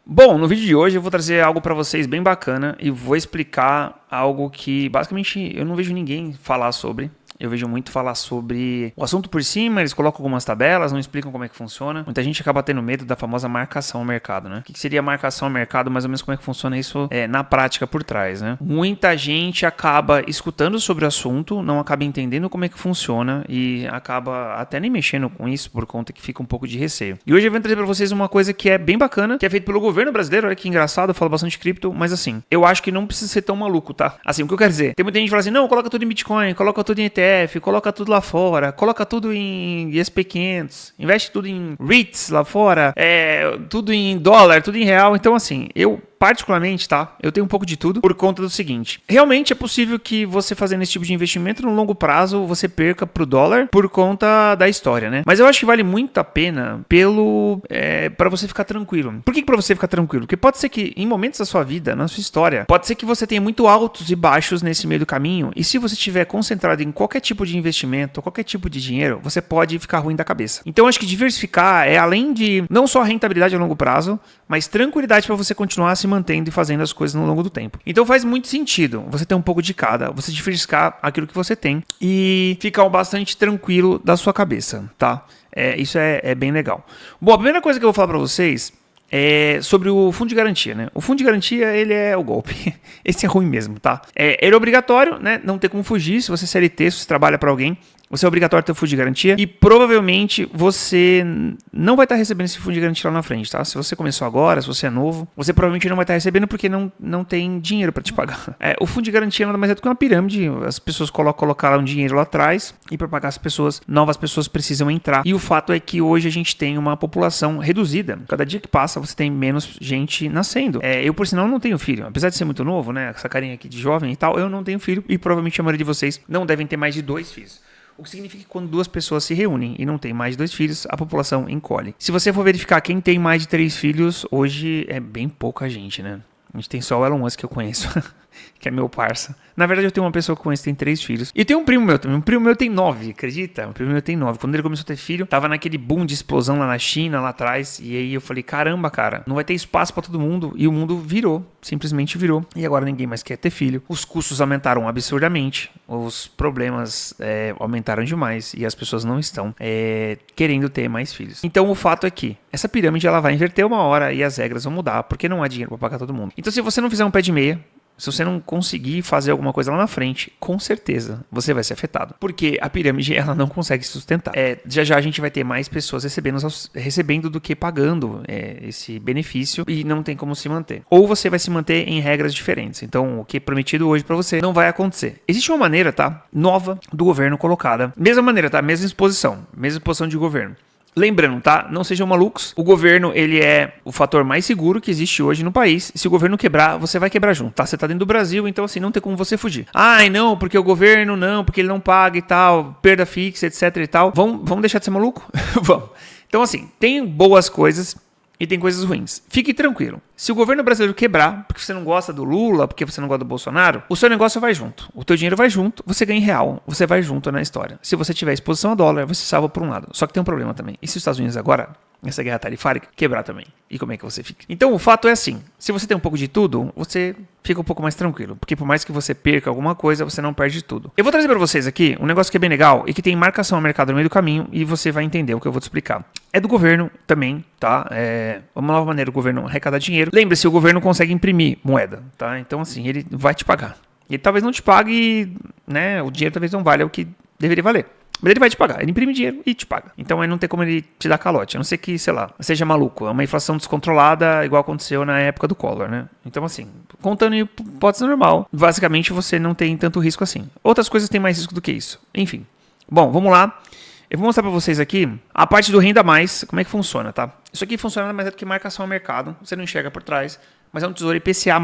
Bom, no vídeo de hoje eu vou trazer algo para vocês bem bacana e vou explicar algo que basicamente eu não vejo ninguém falar sobre. Eu vejo muito falar sobre o assunto por cima, eles colocam algumas tabelas, não explicam como é que funciona. Muita gente acaba tendo medo da famosa marcação ao mercado, né? O que seria marcação ao mercado, mais ou menos como é que funciona isso na prática por trás, né? Muita gente acaba escutando sobre o assunto, não acaba entendendo como é que funciona e acaba até nem mexendo com isso por conta que fica um pouco de receio. E hoje eu vou trazer para vocês uma coisa que é bem bacana, que é feito pelo governo brasileiro. Olha que engraçado, eu falo bastante cripto, mas assim, eu acho que não precisa ser tão maluco, tá? Assim, o que eu quero dizer? Tem muita gente que fala assim, não, coloca tudo em Bitcoin, coloca tudo em ETF, coloca tudo lá fora, coloca tudo em SP500, investe tudo em REITs lá fora, tudo em dólar, tudo em real. Então assim, eu particularmente, tá? Eu tenho um pouco de tudo por conta do seguinte. Realmente é possível que você fazendo esse tipo de investimento no longo prazo você perca pro dólar por conta da história, né? Mas eu acho que vale muito a pena para você ficar tranquilo. Por que para você ficar tranquilo? Porque pode ser que em momentos da sua vida, na sua história, pode ser que você tenha muito altos e baixos nesse meio do caminho e se você estiver concentrado em qualquer tipo de investimento, qualquer tipo de dinheiro, você pode ficar ruim da cabeça. Então eu acho que diversificar é além de não só rentabilidade a longo prazo, mas tranquilidade para você continuar se mantendo e fazendo as coisas no longo do tempo. Então faz muito sentido você ter um pouco de cada, você diversificar aquilo que você tem e ficar bastante tranquilo da sua cabeça, tá? Isso é bem legal. Bom, a primeira coisa que eu vou falar para vocês é sobre o fundo de garantia, né? O fundo de garantia, ele é o golpe. Esse é ruim mesmo, tá? Ele é obrigatório, né? Não tem como fugir. Se você é CLT, se você trabalha para alguém, você é obrigatório ter o fundo de garantia e provavelmente você não vai estar recebendo esse fundo de garantia lá na frente, tá? Se você começou agora, se você é novo, você provavelmente não vai estar recebendo porque não tem dinheiro para te pagar. O fundo de garantia nada mais é do que uma pirâmide. As pessoas colocaram um dinheiro lá atrás e para pagar as pessoas, novas pessoas precisam entrar. E o fato é que hoje a gente tem uma população reduzida. Cada dia que passa você tem menos gente nascendo. Eu, por sinal, não tenho filho. Apesar de ser muito novo, né? Essa carinha aqui de jovem e tal, eu não tenho filho e provavelmente a maioria de vocês não devem ter mais de 2 filhos. O que significa que quando 2 pessoas se reúnem e não tem mais de 2 filhos, a população encolhe. Se você for verificar quem tem mais de 3 filhos, hoje é bem pouca gente, né? A gente tem só o Elon Musk que eu conheço, que é meu parça. Na verdade, eu tenho uma pessoa que eu conheço que tem 3 filhos. E tem um primo meu também. Um primo meu tem 9, acredita? Um primo meu tem 9. Quando ele começou a ter filho, tava naquele boom de explosão lá na China, lá atrás. E aí eu falei, caramba, cara, não vai ter espaço pra todo mundo. E o mundo virou, simplesmente virou. E agora ninguém mais quer ter filho. Os custos aumentaram absurdamente. Os problemas aumentaram demais. E as pessoas não estão querendo ter mais filhos. Então o fato é que essa pirâmide ela vai inverter uma hora e as regras vão mudar. Porque não há dinheiro pra pagar todo mundo. Então se você não fizer um pé de meia, se você não conseguir fazer alguma coisa lá na frente, com certeza você vai ser afetado. Porque a pirâmide ela não consegue se sustentar. Já a gente vai ter mais pessoas recebendo do que pagando esse benefício e não tem como se manter. Ou você vai se manter em regras diferentes. Então o que é prometido hoje para você não vai acontecer. Existe uma maneira, tá? Nova do governo colocada. Mesma maneira, tá? Mesma exposição de governo. Lembrando, tá? Não sejam malucos. O governo, ele é o fator mais seguro que existe hoje no país. Se o governo quebrar, você vai quebrar junto, tá? Você tá dentro do Brasil, então assim, não tem como você fugir. Ai, não, porque o governo não, porque ele não paga e tal, perda fixa, etc e tal. Vamos deixar de ser maluco? Vamos. Então assim, tem boas coisas e tem coisas ruins. Fique tranquilo. Se o governo brasileiro quebrar, porque você não gosta do Lula, porque você não gosta do Bolsonaro, o seu negócio vai junto. O teu dinheiro vai junto, você ganha em real, você vai junto na história. Se você tiver exposição a dólar, você salva por um lado. Só que tem um problema também. E se os Estados Unidos agora, essa guerra tarifária, quebrar também? E como é que você fica? Então o fato é assim, se você tem um pouco de tudo, você fica um pouco mais tranquilo. Porque por mais que você perca alguma coisa, você não perde tudo. Eu vou trazer para vocês aqui um negócio que é bem legal e que tem marcação ao mercado no meio do caminho e você vai entender o que eu vou te explicar. É do governo também, tá? É uma nova maneira do governo arrecadar dinheiro. Lembre-se, o governo consegue imprimir moeda, tá? Então assim, ele vai te pagar. Ele talvez não te pague, né? O dinheiro talvez não valha o que deveria valer. Mas ele vai te pagar, ele imprime dinheiro e te paga. Então aí não tem como ele te dar calote, a não ser que, sei lá, seja maluco. É uma inflação descontrolada, igual aconteceu na época do Collor, né? Então assim, contando em hipótese normal, basicamente você não tem tanto risco assim. Outras coisas têm mais risco do que isso. Enfim. Bom, vamos lá. Eu vou mostrar para vocês aqui a parte do renda mais, como é que funciona, tá? Isso aqui funciona nada mais é do que marcação ao mercado, você não enxerga por trás, mas é um tesouro IPCA+,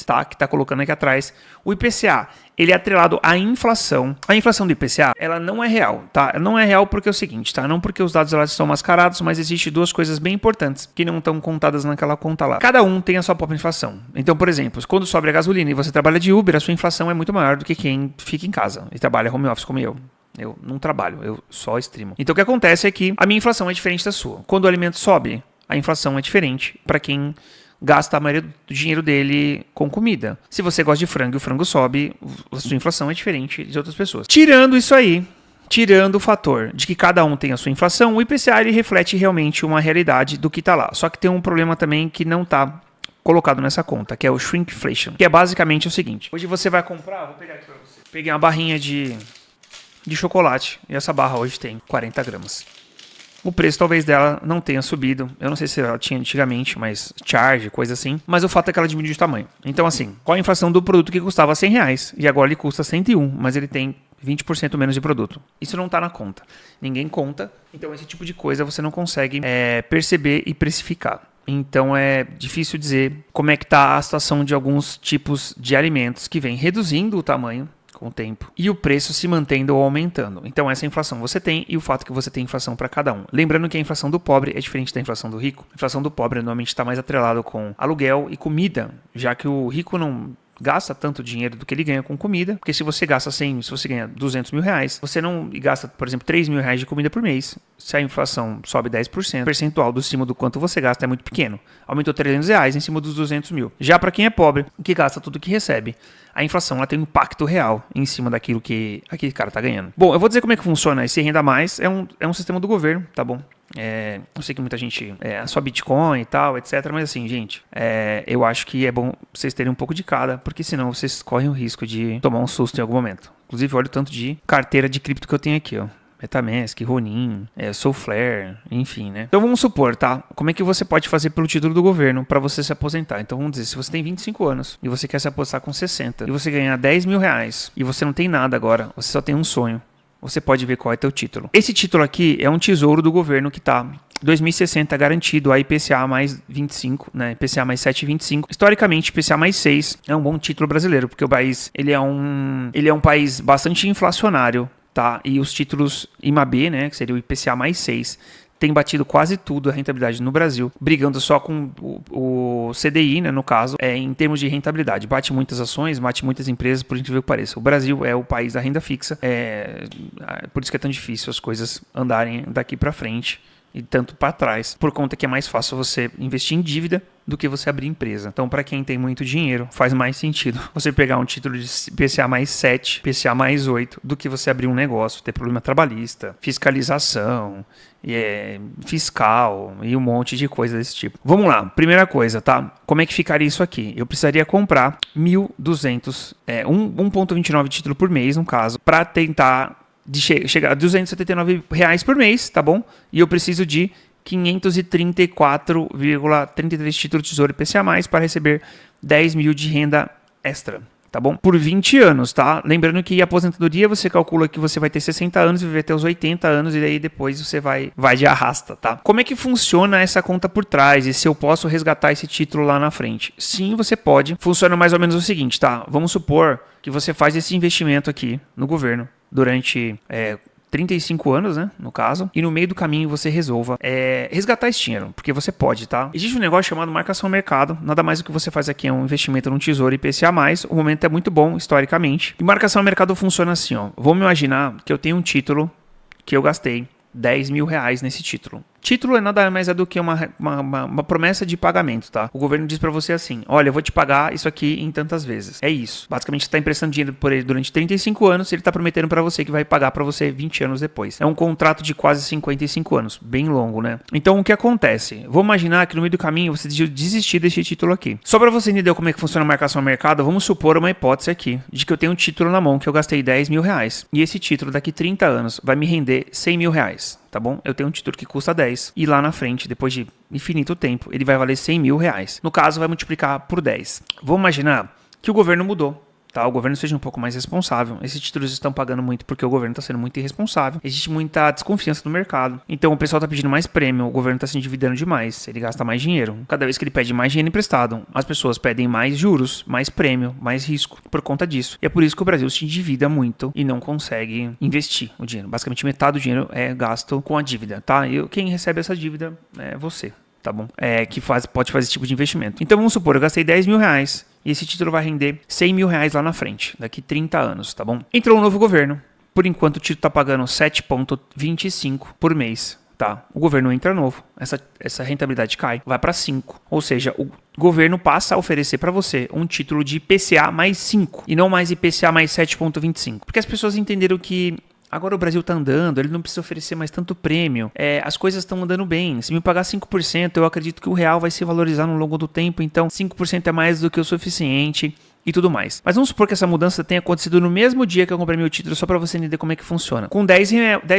tá? Que tá colocando aqui atrás. O IPCA, ele é atrelado à inflação. A inflação do IPCA, ela não é real, tá? Ela não é real porque é o seguinte, tá? Não porque os dados elas estão mascarados, mas existe 2 coisas bem importantes que não estão contadas naquela conta lá. Cada um tem a sua própria inflação. Então, por exemplo, quando sobe a gasolina e você trabalha de Uber, a sua inflação é muito maior do que quem fica em casa e trabalha home office como eu. Eu não trabalho, eu só streamo. Então o que acontece é que a minha inflação é diferente da sua. Quando o alimento sobe, a inflação é diferente para quem gasta a maioria do dinheiro dele com comida. Se você gosta de frango e o frango sobe, a sua inflação é diferente de outras pessoas. Tirando isso aí, tirando o fator de que cada um tem a sua inflação, o IPCA ele reflete realmente uma realidade do que está lá. Só que tem um problema também que não está colocado nessa conta, que é o shrinkflation, que é basicamente o seguinte. Hoje você vai comprar, vou pegar aqui para você. Peguei uma barrinha de chocolate e essa barra hoje tem 40 gramas. O preço talvez dela não tenha subido. Eu não sei se ela tinha antigamente, mas charge, coisa assim. Mas o fato é que ela diminuiu de tamanho. Então assim, qual a inflação do produto que custava R$100 e agora ele custa 101, mas ele tem 20% menos de produto. Isso não está na conta. Ninguém conta. Então esse tipo de coisa você não consegue perceber e precificar. Então é difícil dizer como é que está a situação de alguns tipos de alimentos que vem reduzindo o tamanho com o tempo e o preço se mantendo ou aumentando. Então essa inflação você tem e o fato que você tem inflação para cada um. Lembrando que a inflação do pobre é diferente da inflação do rico. A inflação do pobre normalmente está mais atrelado com aluguel e comida, já que o rico não gasta tanto dinheiro do que ele ganha com comida, porque se você gasta 100, se você ganha 200 mil reais, você não gasta, por exemplo, 3 mil reais de comida por mês. Se a inflação sobe 10%, o percentual do cima do quanto você gasta é muito pequeno. Aumentou 300 reais em cima dos 200 mil. Já para quem é pobre, que gasta tudo que recebe, a inflação ela tem um impacto real em cima daquilo que aquele cara tá ganhando. Bom, eu vou dizer como é que funciona esse Renda Mais. É um sistema do governo, tá bom? Eu sei que muita gente só Bitcoin e tal, etc. Mas assim, gente, eu acho que é bom vocês terem um pouco de cada, porque senão vocês correm o risco de tomar um susto em algum momento. Inclusive, olha o tanto de carteira de cripto que eu tenho aqui, ó. MetaMask, Ronin, Soulflare, enfim, né? Então vamos supor, tá? Como é que você pode fazer pelo título do governo para você se aposentar? Então vamos dizer, se você tem 25 anos e você quer se aposentar com 60 e você ganhar 10 mil reais e você não tem nada agora, você só tem um sonho, você pode ver qual é teu título. Esse título aqui é um tesouro do governo que tá 2060 garantido a IPCA mais 25, né? IPCA mais 7,25. Historicamente, IPCA mais 6 é um bom título brasileiro, porque o país ele é um país bastante inflacionário, tá? E os títulos IMAB, né, que seria o IPCA mais 6, tem batido quase tudo a rentabilidade no Brasil, brigando só com o CDI, né, no caso, em termos de rentabilidade. Bate muitas ações, bate muitas empresas, por incrível que pareça. O Brasil é o país da renda fixa, por isso que é tão difícil as coisas andarem daqui para frente e tanto para trás, por conta que é mais fácil você investir em dívida do que você abrir empresa. Então, para quem tem muito dinheiro, faz mais sentido você pegar um título de IPCA mais 7, IPCA mais 8, do que você abrir um negócio, ter problema trabalhista, fiscalização, fiscal e um monte de coisa desse tipo. Vamos lá, primeira coisa, tá? Como é que ficaria isso aqui? Eu precisaria comprar 1.200, 1,29 título por mês, no caso, para tentar chegar a R$279 por mês, tá bom? E eu preciso de 534,33 títulos de Tesouro IPCA+, para receber 10 mil de renda extra, tá bom? Por 20 anos, tá? Lembrando que a aposentadoria você calcula que você vai ter 60 anos e viver até os 80 anos e daí depois você vai de arrasta, tá? Como é que funciona essa conta por trás e se eu posso resgatar esse título lá na frente? Sim, você pode. Funciona mais ou menos o seguinte, tá? Vamos supor que você faz esse investimento aqui no governo durante 35 anos, né, no caso, e no meio do caminho você resolva resgatar esse dinheiro, porque você pode, tá? Existe um negócio chamado marcação mercado, nada mais do que você faz aqui é um investimento num tesouro IPCA+, o momento é muito bom, historicamente, e marcação mercado funciona assim, ó, vamos imaginar que eu tenho um título que eu gastei 10 mil reais nesse título. Título é nada mais do que uma promessa de pagamento, tá? O governo diz pra você assim, olha, eu vou te pagar isso aqui em tantas vezes. É isso. Basicamente, você tá emprestando dinheiro por ele durante 35 anos, ele tá prometendo pra você que vai pagar pra você 20 anos depois. É um contrato de quase 55 anos, bem longo, né? Então, o que acontece? Vamos imaginar que no meio do caminho você decidiu desistir desse título aqui. Só pra você entender como é que funciona a marcação ao mercado, vamos supor uma hipótese aqui, de que eu tenho um título na mão que eu gastei 10 mil reais. E esse título daqui 30 anos vai me render 100 mil reais. Tá bom? Eu tenho um título que custa 10 e lá na frente, depois de infinito tempo, ele vai valer 100 mil reais. No caso, vai multiplicar por 10. Vamos imaginar que o governo mudou. Tá, o governo seja um pouco mais responsável. Esses títulos estão pagando muito porque o governo está sendo muito irresponsável. Existe muita desconfiança no mercado. Então o pessoal está pedindo mais prêmio, o governo está se endividando demais, ele gasta mais dinheiro. Cada vez que ele pede mais dinheiro emprestado, as pessoas pedem mais juros, mais prêmio, mais risco por conta disso. E é por isso que o Brasil se endivida muito e não consegue investir o dinheiro. Basicamente metade do dinheiro é gasto com a dívida, tá? E quem recebe essa dívida é você. Tá bom? Pode fazer esse tipo de investimento. Então vamos supor, eu gastei 10 mil reais e esse título vai render 100 mil reais lá na frente, daqui 30 anos, tá bom? Entrou um novo governo. Por enquanto o título tá pagando 7,25 por mês, tá? O governo entra novo, essa rentabilidade cai, vai para 5. Ou seja, o governo passa a oferecer para você um título de IPCA mais 5 e não mais IPCA mais 7,25. Porque as pessoas entenderam que agora o Brasil tá andando, ele não precisa oferecer mais tanto prêmio, as coisas estão andando bem. Se me pagar 5%, eu acredito que o real vai se valorizar no longo do tempo, então 5% é mais do que o suficiente e tudo mais. Mas vamos supor que essa mudança tenha acontecido no mesmo dia que eu comprei meu título, só para você entender como é que funciona. Com 10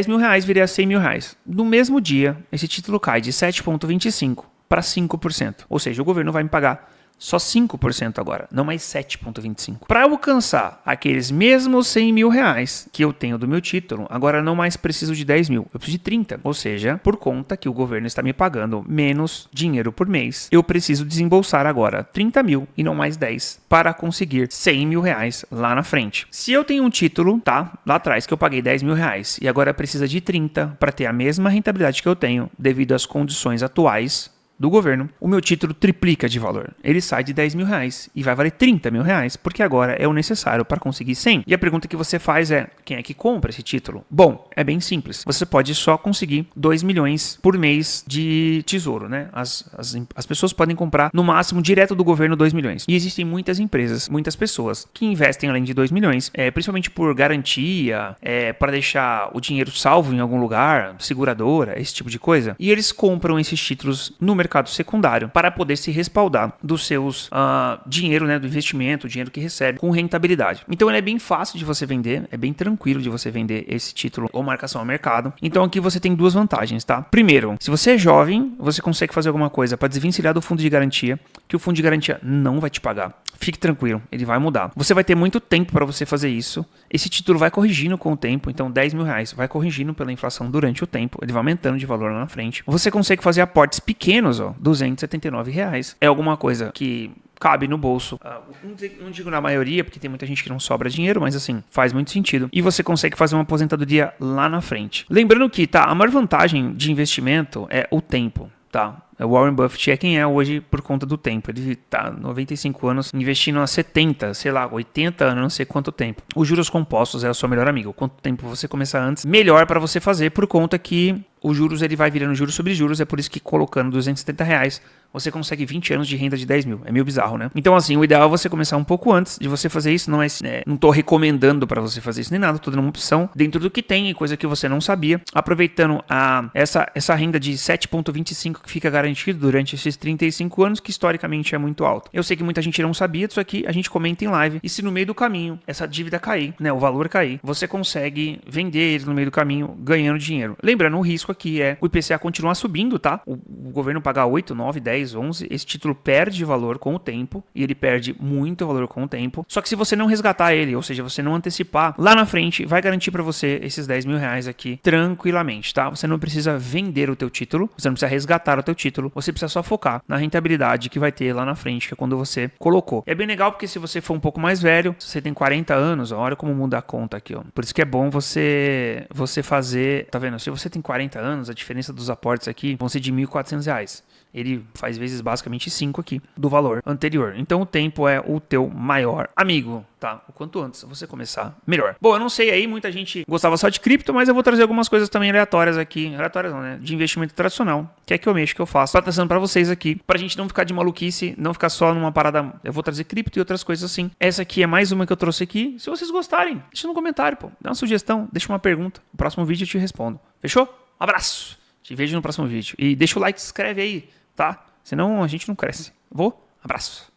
mil reais viria a 100 mil reais. No mesmo dia, esse título cai de 7,25% para 5%. Ou seja, o governo vai me pagar só 5% agora, não mais 7,25%. Para alcançar aqueles mesmos 100 mil reais que eu tenho do meu título, agora não mais preciso de 10 mil, eu preciso de 30. Ou seja, por conta que o governo está me pagando menos dinheiro por mês, eu preciso desembolsar agora 30 mil e não mais 10 para conseguir 100 mil reais lá na frente. Se eu tenho um título, tá, lá atrás que eu paguei 10 mil reais e agora precisa de 30 para ter a mesma rentabilidade que eu tenho devido às condições atuais do governo, o meu título triplica de valor. Ele sai de 10 mil reais e vai valer 30 mil reais, porque agora é o necessário para conseguir 100. E a pergunta que você faz é, quem é que compra esse título? Bom, é bem simples. Você pode só conseguir 2 milhões por mês de tesouro, né? As pessoas podem comprar, no máximo, direto do governo, 2 milhões. E existem muitas empresas, muitas pessoas que investem além de 2 milhões, principalmente por garantia, para deixar o dinheiro salvo em algum lugar, seguradora, esse tipo de coisa. E eles compram esses títulos no mercado secundário para poder se respaldar dos seus dinheiro, né, do investimento, o dinheiro que recebe com rentabilidade. Então ele é bem fácil de você vender, é bem tranquilo de você vender esse título ou marcação ao mercado. Então aqui você tem duas vantagens, tá? Primeiro, se você é jovem, você consegue fazer alguma coisa para desvencilhar do fundo de garantia, que o fundo de garantia não vai te pagar. Fique tranquilo, ele vai mudar. Você vai ter muito tempo para você fazer isso. Esse título vai corrigindo com o tempo, então 10 mil reais vai corrigindo pela inflação durante o tempo, ele vai aumentando de valor lá na frente. Você consegue fazer aportes pequenos, ó, R$279. É alguma coisa que cabe no bolso. Não digo na maioria, porque tem muita gente que não sobra dinheiro, mas assim, faz muito sentido. E você consegue fazer uma aposentadoria lá na frente. Lembrando que, tá, a maior vantagem de investimento é o tempo, tá? O Warren Buffett é quem é hoje por conta do tempo. Ele tá 95 anos investindo há 70, sei lá, 80 anos, não sei quanto tempo. Os juros compostos é o seu melhor amigo. Quanto tempo você começar antes, melhor para você fazer, por conta que os juros ele vai virando juros sobre juros. É por isso que colocando R$270, você consegue 20 anos de renda de 10 mil. É meio bizarro, né? Então assim, o ideal é você começar um pouco antes de você fazer isso. Não tô recomendando para você fazer isso nem nada. Tô dando uma opção dentro do que tem e coisa que você não sabia. Aproveitando essa renda de 7,25 que fica garantido durante esses 35 anos, que historicamente é muito alto. Eu sei que muita gente não sabia disso aqui, a gente comenta em live. E se no meio do caminho essa dívida cair, né, o valor cair, você consegue vender ele no meio do caminho ganhando dinheiro. Lembrando, o risco aqui é o IPCA continuar subindo, tá? O governo pagar 8, 9, 10, 11, esse título perde valor com o tempo, e ele perde muito valor com o tempo. Só que se você não resgatar ele, ou seja, você não antecipar, lá na frente vai garantir para você esses 10 mil reais aqui tranquilamente, tá? Você não precisa vender o teu título, você não precisa resgatar o teu título, você precisa só focar na rentabilidade que vai ter lá na frente, que é quando você colocou. É bem legal porque se você for um pouco mais velho, se você tem 40 anos, ó, olha como muda a conta aqui, ó. Por isso que é bom você fazer, tá vendo? Se você tem 40 anos, a diferença dos aportes aqui vão ser de R$1.400. Ele faz vezes basicamente 5 aqui do valor anterior. Então o tempo é o teu maior amigo, tá? O quanto antes você começar, melhor. Bom, eu não sei aí, muita gente gostava só de cripto, mas eu vou trazer algumas coisas também aleatórias aqui. Aleatórias não, né? De investimento tradicional. Que é que eu mexo, que eu faço. Tô trazendo pra vocês aqui, pra gente não ficar de maluquice, não ficar só numa parada. Eu vou trazer cripto e outras coisas assim. Essa aqui é mais uma que eu trouxe aqui. Se vocês gostarem, deixa no comentário, pô. Dá uma sugestão, deixa uma pergunta. No próximo vídeo eu te respondo. Fechou? Um abraço. Te vejo no próximo vídeo. E deixa o like, se inscreve aí, tá? Senão a gente não cresce. Abraço.